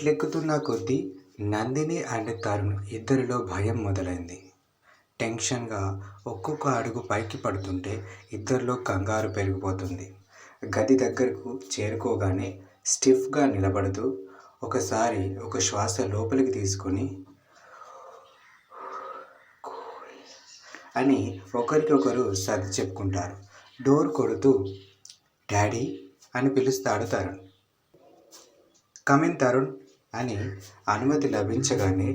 మెట్లెక్కుతున్న కొద్దీ నందిని అండ్ తరుణ్ ఇద్దరిలో భయం మొదలైంది. టెన్షన్‌గా ఒక్కొక్క అడుగు పైకి పడుతుంటే ఇద్దరిలో కంగారు పెరిగిపోతుంది. గది దగ్గరకు చేరుకోగానే స్టిఫ్‌గా నిలబడుతూ ఒకసారి ఒక శ్వాస లోపలికి తీసుకొని అని ఒకరికొకరు సర్ది చెప్పుకుంటారు. డోర్ కొడుతూ డాడీ అని పిలుస్తాడు తరుణ్. కమిన్ తరుణ్ అని అనుమతి లభించగానే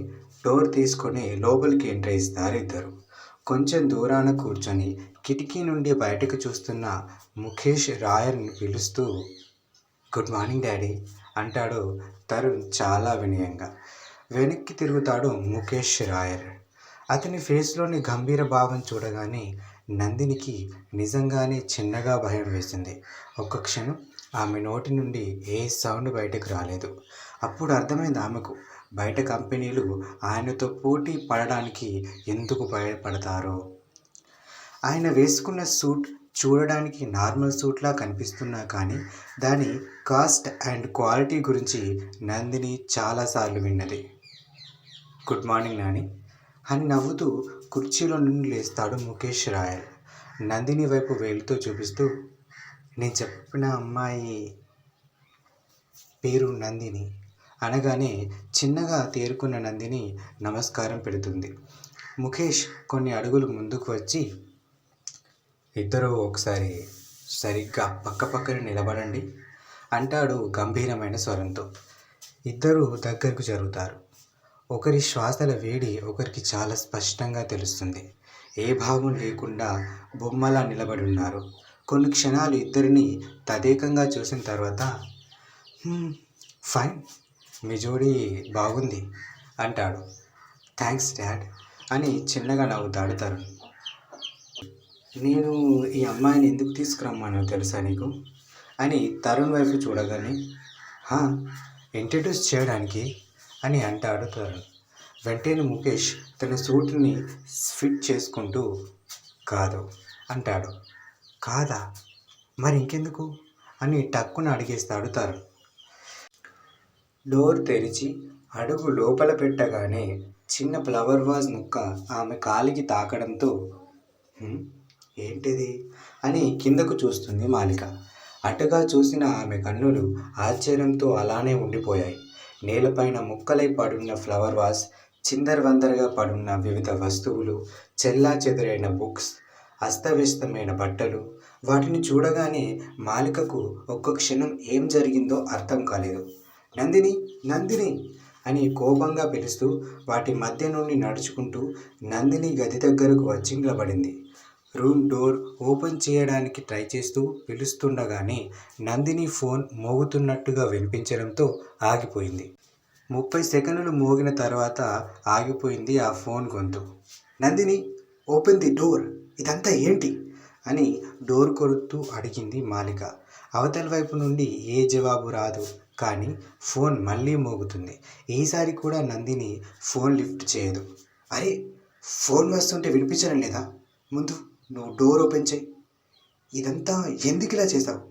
డోర్ తీసుకొని లోపలికి ఎంటర్ ఇస్తారు ఇద్దరు. కొంచెం దూరాన కూర్చొని కిటికీ నుండి బయటకు చూస్తున్న ముఖేష్ రాయర్ని పిలుస్తూ గుడ్ మార్నింగ్ డాడీ అంటాడు తరుణ్ చాలా వినయంగా. వెనక్కి తిరుగుతాడు ముఖేష్ రాయర్. అతని ఫేస్లోని గంభీర భావం చూడగానే నందినికి నిజంగానే చిన్నగా భయం వేసింది. ఒక్క క్షణం ఆమె నోటి నుండి ఏ సౌండ్ బయటకు రాలేదు. అప్పుడు అర్థమైంది ఆమెకు, బయట కంపెనీలు ఆయనతో పోటీ పడడానికి ఎందుకు భయపడతారో. ఆయన వేసుకున్న సూట్ చూడడానికి నార్మల్ సూట్లా కనిపిస్తున్నా కానీ దాని కాస్ట్ అండ్ క్వాలిటీ గురించి నందిని చాలాసార్లు విన్నది. గుడ్ మార్నింగ్ నాని అని నవ్వుతూ కుర్చీలో నుండి లేస్తాడు ముఖేష్ రాయర్. నందిని వైపు వేలుతో చూపిస్తూ నేను చెప్పిన అమ్మాయి పేరు నందిని అనగానే చిన్నగా తేరుకున్న నందిని నమస్కారం పెడుతుంది. ముఖేష్ కొన్ని అడుగులు ముందుకు వచ్చి ఇద్దరూ ఒకసారి సరిగ్గా పక్కపక్కన నిలబడండి అంటాడు గంభీరమైన స్వరంతో. ఇద్దరూ దగ్గరకు జరుగుతారు. ఒకరి శ్వాసల వేడి ఒకరికి చాలా స్పష్టంగా తెలుస్తుంది. ఏ భావం లేకుండా బొమ్మలా నిలబడి ఉన్నారు. కొన్ని క్షణాలు ఇద్దరిని తదేకంగా చూసిన తర్వాత ఫైన్, మీ జోడీ బాగుంది అంటాడు. థ్యాంక్స్ డాడ్ అని చిన్నగా నవ్వుతాడు తరుణ్. నేను ఈ అమ్మాయిని ఎందుకు తీసుకురమ్మానో తెలుసా నీకు అని తరుణ్ వైపు చూడగానే ఇంట్రడ్యూస్ చేయడానికి అని అంటాడు తరుణ్. వెంటనే ముఖేష్ తన సూట్ని ఫిట్ చేసుకుంటూ కాదు అంటాడు. కాదా, మరి ఇంకెందుకు అని టక్కున అడిగేస్తాడు తరుణ్. డోర్ తెరిచి అడుగు లోపల పెట్టగానే చిన్న ఫ్లవర్ వాజ్ ముక్క ఆమె కాలికి తాకడంతో ఏంటిది అని కిందకు చూస్తుంది మాలిక. అటుగా చూసిన ఆమె కన్నులు ఆశ్చర్యంతో అలానే ఉండిపోయాయి. నేలపైన ముక్కలై పడున్న ఫ్లవర్ వాజ్, చిందరవందరగా పడున్న వివిధ వస్తువులు, చెల్లా చెదురైన బుక్స్, అస్తవ్యస్తమైన బట్టలు. వాటిని చూడగానే మాలికకు ఒక్క క్షణం ఏం జరిగిందో అర్థం కాలేదు. నందిని నందిని అని కోపంగా పిలుస్తూ వాటి మధ్య నుండి నడుచుకుంటూ నందిని గది దగ్గరకు వచ్చి నిలబడింది. రూమ్ డోర్ ఓపెన్ చేయడానికి ట్రై చేస్తూ పిలుస్తుండగానే నందిని ఫోన్ మోగుతున్నట్టుగా వినిపించడంతో ఆగిపోయింది. 30 సెకన్లు మోగిన తర్వాత ఆగిపోయింది ఆ ఫోన్ గొంతు. నందిని ఓపెన్ ది డోర్, ఇదంతా ఏంటి అని డోర్ కొడుతూ అడిగింది మాలిక. అవతల వైపు నుండి ఏ జవాబు రాదు. కానీ ఫోన్ మళ్ళీ మోగుతుంది. ఈసారి కూడా నందిని ఫోన్ లిఫ్ట్ చేయదు. అరే, ఫోన్ వస్తుంటే వినిపించడం లేదా? ముందు నువ్వు డోర్ ఓపెన్ చేయి. ఇదంతా ఎందుకు ఇలా చేసావు?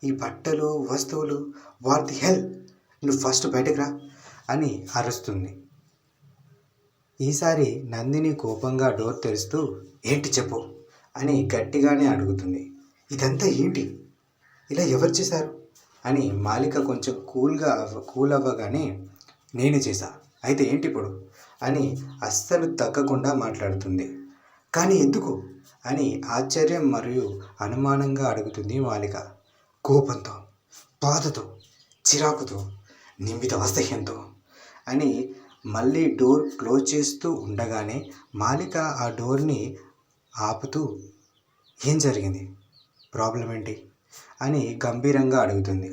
ఈ బట్టలు వస్తువులు, వాట్ ది హెల్, నువ్వు ఫస్ట్ బయటకు రా అని అరుస్తుంది. ఈసారి నందిని కోపంగా డోర్ తెరుస్తూ ఏంటి చెప్పు అని గట్టిగానే అడుగుతుంది. ఇదంతా ఏంటి, ఇలా ఎవరు చేశారు అని మాలిక కొంచెం కూల్ అవ్వగానే నేనే చేశా, అయితే ఏంటి ఇప్పుడు అని అస్సలు తగ్గకుండా మాట్లాడుతుంది. కానీ ఎందుకు అని ఆశ్చర్యం మరియు అనుమానంగా అడుగుతుంది మాలిక. కోపంతో, బాధతో, చిరాకుతో, నింబిత అసహ్యంతో అని మళ్ళీ డోర్ క్లోజ్ చేస్తూ ఉండగానే మాలిక ఆ డోర్ని ఆపుతూ ఏం జరిగింది, ప్రాబ్లం ఏంటి అని గంభీరంగా అడుగుతుంది.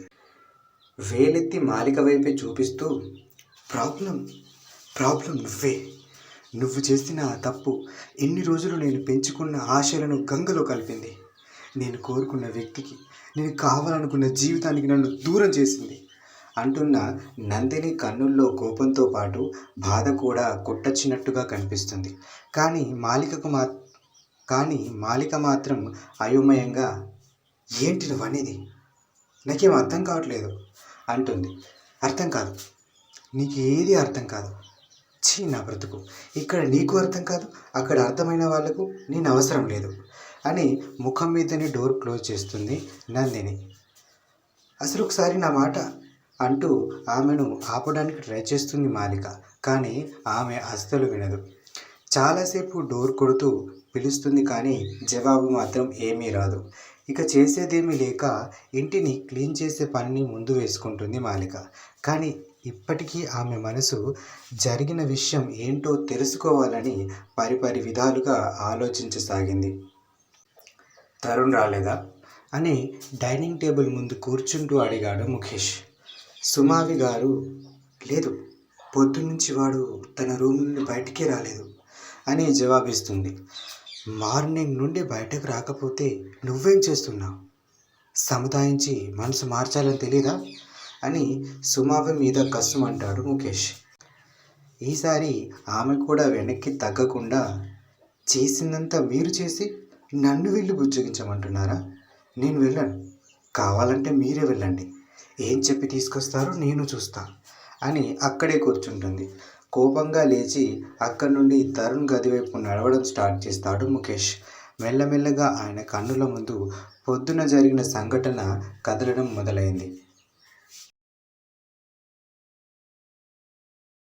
వేలెత్తి మాలిక వైపే చూపిస్తూ ప్రాబ్లం నువ్వే. నువ్వు చేసిన ఆ తప్పు ఎన్ని రోజులు నేను పెంచుకున్న ఆశలను గంగలో కలిపింది. నేను కోరుకున్న వ్యక్తికి, నేను కావాలనుకున్న జీవితానికి నన్ను దూరం చేసింది అంటున్న నందిని కన్నుల్లో కోపంతో పాటు బాధ కూడా కొట్టొచ్చినట్టుగా కనిపిస్తుంది. కానీ మాలిక మాత్రం అయోమయంగా ఏంటి నువ్వు అనేది, నాకేం అర్థం కావట్లేదు అంటుంది. అర్థం కాదు, నీకు ఏది అర్థం కాదు. ఛీ నా బ్రతుకు! ఇక్కడ నీకు అర్థం కాదు, అక్కడ అర్థమైన వాళ్ళకు నేను అవసరం లేదు అని ముఖం మీదనే డోర్ క్లోజ్ చేస్తుంది నందిని. అసలు ఒకసారి నా మాట అంటూ ఆమెను ఆపడానికి ట్రై చేస్తుంది మాలిక. కానీ ఆమె అస్సలు వినదు. చాలాసేపు డోర్ కొడుతూ పిలుస్తుంది కానీ జవాబు మాత్రం ఏమీ రాదు. ఇక చేసేదేమీ లేక ఇంటిని క్లీన్ చేసే పనిని ముందు వేసుకుంటుంది మాలిక. కానీ ఇప్పటికీ ఆమె మనసు జరిగిన విషయం ఏంటో తెలుసుకోవాలని పరిపరి విధాలుగా ఆలోచించసాగింది. తరుణ్ రాలేదా అని డైనింగ్ టేబుల్ ముందు కూర్చుంటూ అడిగాడు ముఖేష్. సుమావి గారు లేదు, పొద్దున్నుంచి వాడు తన రూమ్ నుండి బయటికే రాలేదు అని జవాబిస్తుంది. మార్నింగ్ నుండి బయటకు రాకపోతే నువ్వేం చేస్తున్నావు? సముదాయించి మనసు మార్చాలని తెలీదా అని సుమావి మీద కసుమంటాడు ముఖేష్. ఈసారి ఆమె కూడా వెనక్కి తగ్గకుండా, చేసిందంతా మీరు చేసి నన్ను వెళ్ళి బుజ్జగించమంటున్నారా? నేను వెళ్ళను, కావాలంటే మీరే వెళ్ళండి, ఏం చెప్పి తీసుకొస్తారో నేను చూస్తా అని అక్కడే కూర్చుంటుంది. కోపంగా లేచి అక్కడి నుండి తరుణ్ గది వైపు నడవడం స్టార్ట్ చేస్తాడు ముఖేష్. మెల్లమెల్లగా ఆయన కన్నుల ముందు పొద్దున జరిగిన సంఘటన కదలడం మొదలైంది.